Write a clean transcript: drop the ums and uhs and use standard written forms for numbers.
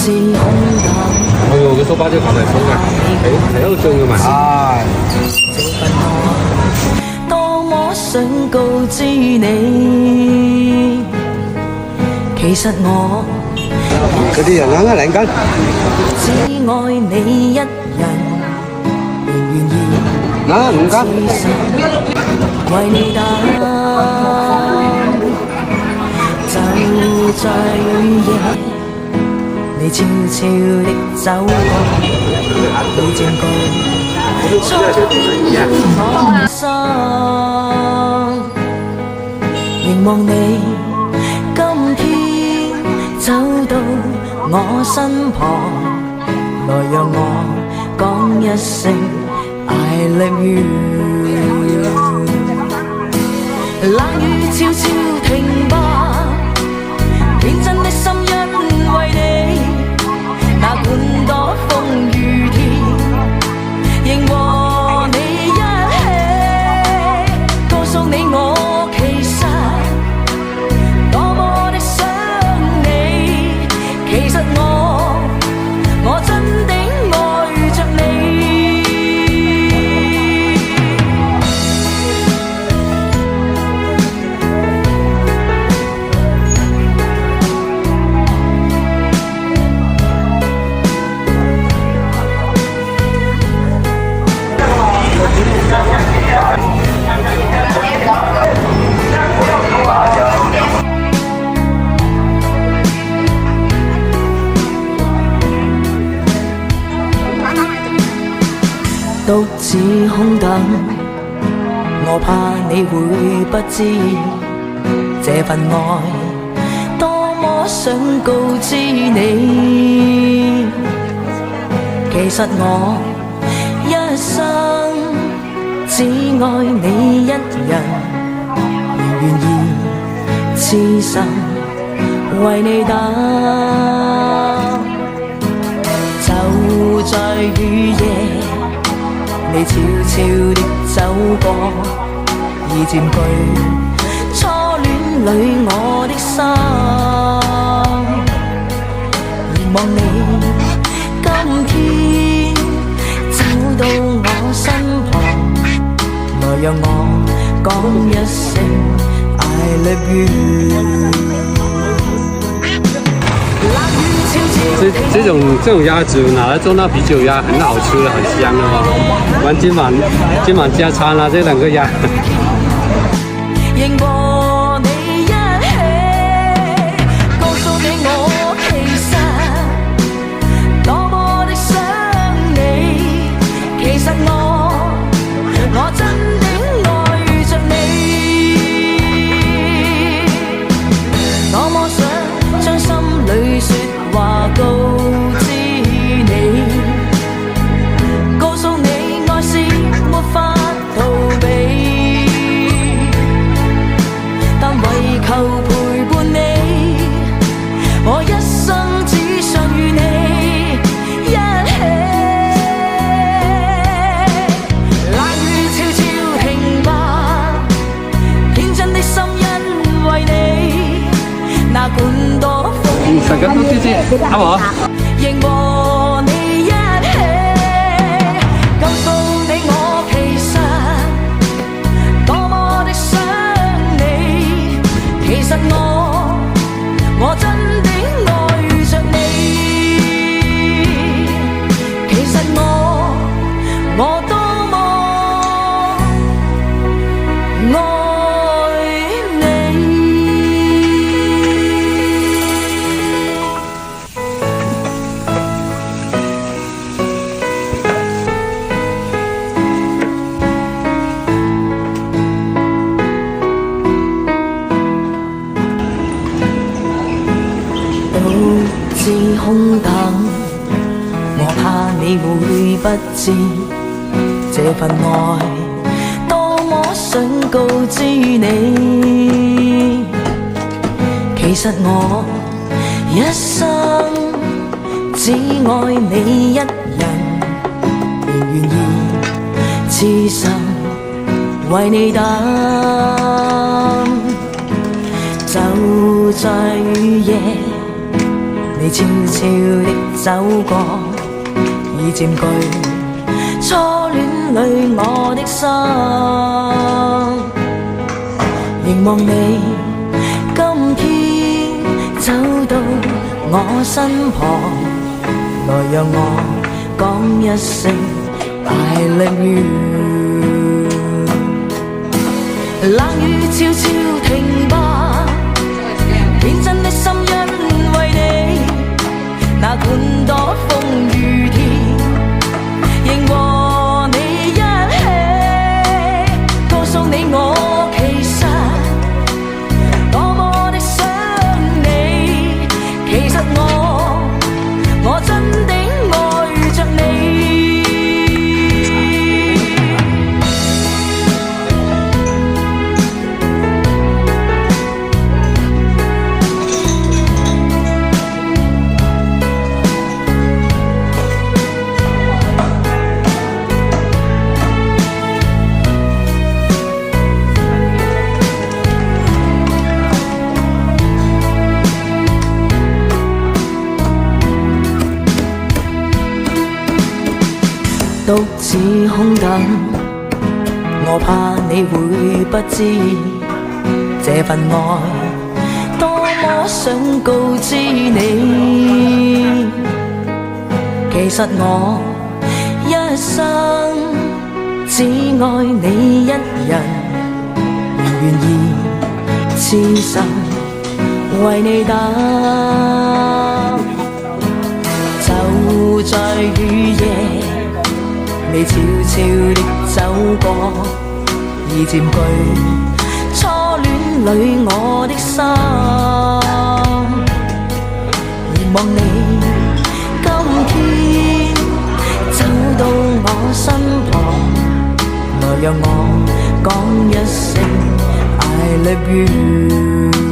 自空等。哎呦，我個蘇巴蕉球係鬆嘅，係一個樽嘅嘛。係。這份愛，多麼想告知你，其實我嗰啲人硬係領緊。只愛你一人，仍願意唔緊。為你等，就在雨夜，你悄悄地走過，已證據初戀我心，凝望你今天走到我身旁，來讓我講一聲 I love you。 冷雨悄悄停吧，天真的心因為你，哪管多風雨天，仍和你一起，告訴你我其實多麼的想你，其實我真的愛着你。獨自空等，我怕你會不知這份愛，多麼想告知你。其實我一生只愛你一人，仍願意痴心為你等，就在雨夜，你悄悄地走過，已佔據初戀裏我的心，凝望你今天走到我身旁，來讓我講一聲 I love you。这种鸭子拿来做那啤酒鸭很好吃的，很香的嘛。我们今晚加餐了这两个鸭。仍和你一起，告訴你我其實多麼的想你，其實我真的愛着你，多麼想將心裏說話告知你，告訴你愛是沒法逃避，但為求陪伴你，我一生只想與你一起。冷雨悄悄停吧，天真的心因為你，哪管多風大家都知知，好唔好？仍和你一起，告訴你我其實多麼的想你，其實我真的愛着你，其實我多麼愛你。獨自空等，我怕你會不知這份愛，多麼想告知你。其實我一生只愛你一人，仍願意痴心為你等，就在雨夜，你你悄悄地走過，已佔據初戀裏我的心。凝望你今天走到我身旁，來讓我講一聲 I love you。 冷雨悄悄停吧，天真的心因為你，那管多風雨天，仍和你一起，告訴你我其實多麼的想你，其實我真的愛着你。獨自空等，我怕你會不知這份愛多麼想告知你。其實我一生只愛你一人，願意痴心為你等。就在雨夜，你悄悄地走過，已佔據初戀裏我的心。凝望你今天走到我身旁，來讓我講一聲 I love you。